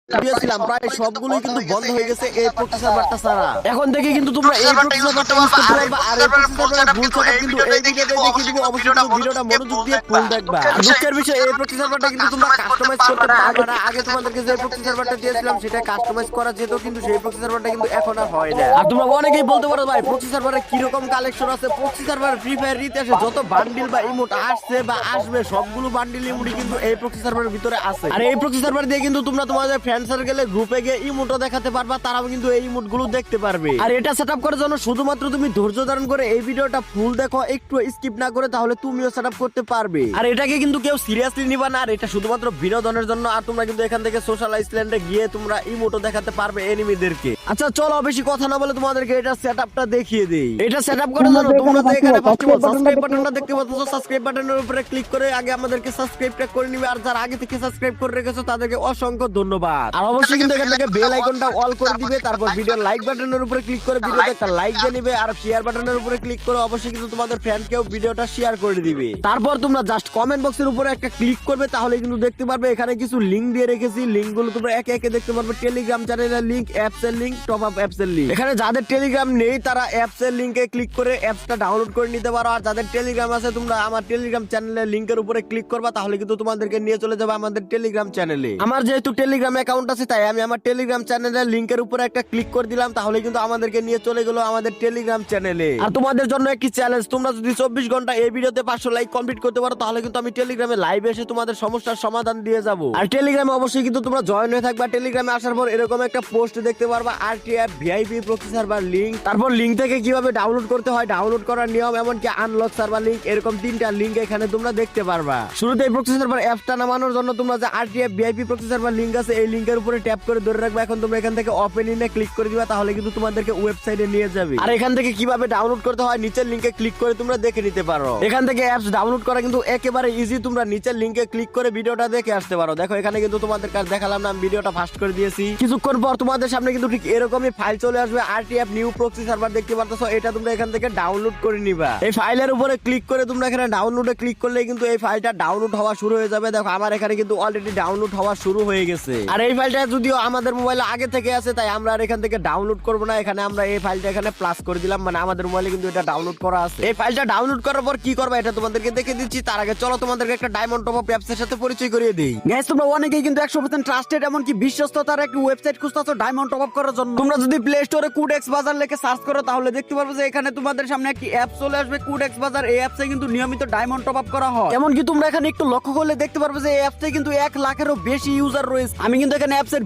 দিয়েছিলাম প্রায় সবগুলোই কিন্তু বন্ধ হয়ে গেছে এই প্রক্সি সার্ভারটা ছাড়া। এখন থেকে কিন্তু তোমরা এই প্রক্সি সার্ভারটা ইউজ করতে পারবা। আর এই প্রক্সি সার্ভারের ফুল সেটআপ কিন্তু এই ভিডিওতে দেখিয়ে দিব। অবশ্যই কিন্তু ভিডিওটা মনোযোগ দিয়ে ফুল দেখবা। আর দুঃখের বিষয় এই প্রক্সি সার্ভারটা কিন্তু তোমরা কাস্টমাইজ করতে পারবে না। আগে তোমাদেরকে যে প্রক্সি সার্ভারটা দিয়েছিলাম সেটা কাস্টমাইজ করা যেত, কিন্তু সেই প্রক্সি সার্ভারটা কিন্তু এখন আর হয় না। আর তোমরা অনেকেই বলতে পারো ভাই প্রক্সি সার্ভারে কি রকম কালেকশন আছে। প্রক্সি সার্ভার ফ্রি ফায়ার ইতিহাসে যত বান্ডিল বা ইমোট আসছে বা আসবে সবগুলো বান্ডিল ইমোটই কিন্তু এই প্রক্সি সার্ভারের ভিতরে আছে। আর এই প্রক্সি সার্ভার দিয়ে কিন্তু তোমরা তোমাদের ফ্রেন্ড সার্কেলে গ্রুপে গিয়ে ইমোটও দেখাতে পারবা, তারাও কিন্তু এই ইমোট গুলো দেখতে পারবে। আর এটা সেটআপ করার জন্য শুধুমাত্র তুমি ধৈর্য ধারণ করে এই ভিডিওটা ফুল দেখো, একটু স্কিপ না করে, তাহলে তুমিও সেটআপ করতে পারবে। আর এটাকে কিন্তু কেউ সিরিয়াসলি নিবা না, আর এটা শুধুমাত্র বিনোদনের জন্য। আর তোমরা কিন্তু এখান থেকে সোশ্যাল আইল্যান্ডে গিয়ে তোমরা ইমোটও দেখাতে পারবে এনিমিদেরকে। আচ্ছা চলো বেশি কথা না বলে তোমাদেরকে এটা সেটআপটা দেখিয়ে দেই। এটা সেটআপ করার জন্য তোমরা তো এখানে ফার্স্ট অফ অল সাবস্ক্রাইব বাটনটা দেখতে পাচ্ছ। সাবস্ক্রাইব বাটনের উপরে ক্লিক করে আগে আমাদেরকে সাবস্ক্রাইবটা করে নিবে। আর যারা আগে থেকে সাবস্ক্রাইব করে রেখেছো তাদেরকে অসংখ্য ধন্যবাদ। আর অবশ্যই কিন্তু এখান থেকে বেল আইকনটা অল করে দিবে। তারপর ভিডিও লাইক বাটনের উপরে ক্লিক করে ভিডিওতে একটা লাইক দিয়ে নিবে। আর শেয়ার বাটনের উপরে ক্লিক করে অবশ্যই কিন্তু তোমাদের ফ্রেন্ডকেও ভিডিওটা শেয়ার করে দিবে। তারপর তোমরা জাস্ট কমেন্ট বক্সের উপরে একটা ক্লিক করবে, তাহলে কিন্তু দেখতে পারবে এখানে কিছু লিংক দিয়ে রেখেছি। লিংকগুলো তোমরা একে একে দেখতে পারবে। টেলিগ্রাম চ্যানেলের লিংক, অ্যাপস এর লিংক, টপ আপ অ্যাপস এর লিংক। এখানে যাদের টেলিগ্রাম নেই তারা অ্যাপস এর লিংকে ক্লিক করে অ্যাপসটা ডাউনলোড করে নিতে পারো। আর যাদের টেলিগ্রাম আছে তোমরা আমার টেলিগ্রাম চ্যানেলের লিংকের উপরে ক্লিক করবা, তাহলে কিন্তু তোমাদেরকে নিয়ে চলে যাবে আমাদের টেলিগ্রাম চ্যানেলে। আমার যেহেতু টেলিগ্রাম অ্যাকাউন্ট আছে তাই আমি আমার টেলিগ্রাম চ্যানেলের লিংকের উপরে একটা ক্লিক করে দিলাম, তাহলে কিন্তু আমাদেরকে নিয়ে চলে গেল আমাদের টেলিগ্রাম চ্যানেলে। আর তোমাদের জন্য একটি চ্যালেঞ্জ, তোমরা যদি 24 ঘন্টা এই ভিডিওতে 500 লাইক কমপ্লিট করতে পারো, তাহলে কিন্তু আমি টেলিগ্রামে লাইভে এসে তোমাদের সমস্যার সমাধান দিয়ে যাব। আর টেলিগ্রামে অবশ্যই কিন্তু তোমরা জয়েন হয়ে থাকবা। টেলিগ্রামে আসার পর এরকম একটা পোস্ট দেখতে পারবা, RTF VIP proxy server link. তারপর লিংক থেকে কিভাবে ডাউনলোড করতে হয়, ডাউনলোড করার নিয়ম, এমনকি আনলক সার্ভার লিংক, এরকম 3টা লিংক এখানে তোমরা দেখতে পারবা। শুরুতে এই প্রক্সি সার্ভার অ্যাপটা নামানোর জন্য তোমরা যে RTF VIP proxy server link আছে এই লিংকের উপরে ট্যাপ করে ধরে রাখবা। এখন তোমরা এখান থেকে ওপেন ইনে ক্লিক করে দিবা, তাহলে কিন্তু তোমাদেরকে ওয়েবসাইটে নিয়ে যাবে। আর এখান থেকে কিভাবে ডাউনলোড করতে হয় নিচের লিংকে ক্লিক করে তোমরা দেখে নিতে পারো। এখান থেকে অ্যাপস ডাউনলোড করা কিন্তু একেবারে ইজি। তোমরা নিচের লিংকে ক্লিক করে ভিডিওটা দেখে আসতে পারো। দেখো এখানে কিন্তু তোমাদের কাছে দেখালাম না, আমি ভিডিওটা ফাস্ট করে দিয়েছি। কিছুক্ষণ পর তোমাদের সামনে কিন্তু ঠিক এরকমই ফাইল চলে আসবে। আরটিএফ নিউ প্রক্সি সার্ভার দেখতে পারতেছো, এটা তোমরা এখান থেকে ডাউনলোড করে নিবা। এই ফাইলের উপরে ক্লিক করে তোমরা এখানে ডাউনলোডে ক্লিক করলে কিন্তু এই ফাইলটা ডাউনলোড হওয়া শুরু হয়ে যাবে। দেখো আমার এখানে কিন্তু অলরেডি ডাউনলোড হওয়া শুরু হয়ে গেছে। আর এই ফাইলটা যদিও আমাদের মোবাইলে আগে থেকে আছে তাই আমরা আর এখান থেকে ডাউনলোড করব না। এখানে আমরা এই ফাইলটা এখানে প্লাস করে দিলাম, মানে আমাদের মোবাইলে কিন্তু এটা ডাউনলোড করা আছে। এই ফাইলটা ডাউনলোড করার পর কি করবা এটা তোমাদেরকে দেখে দিচ্ছি। তার আগে চলো তোমাদেরকে একটা ডায়মন্ড টপ আপ অ্যাপস এর সাথে পরিচয় করিয়ে দেই। গাইস তোমরা অনেকেই কিন্তু 100% ট্রাস্টেড এমনকি বিশ্বস্ততার একটা ওয়েবসাইট খুঁজতেছো ডায়মন্ড টপ আপ করার জন্য। তোমরা যদি প্লে স্টোরে কুডেক্স বাজার লিখে সার্চ করো তাহলে দেখতে পারবে যে এখানে তোমাদের সামনে একটি অ্যাপ চলে আসবে কুডেক্স বাজার। এই অ্যাপসে কিন্তু নিয়মিত ডায়মন্ড টপ আপ করা হয়। এমনকি তোমরা এখানে একটু লক্ষ্য করলে দেখতে পারবে যে এই অ্যাপসে কিন্তু 1 লাখেরও বেশি ইউজার রয়েছে। আমি কিন্তু এখানে অ্যাপসের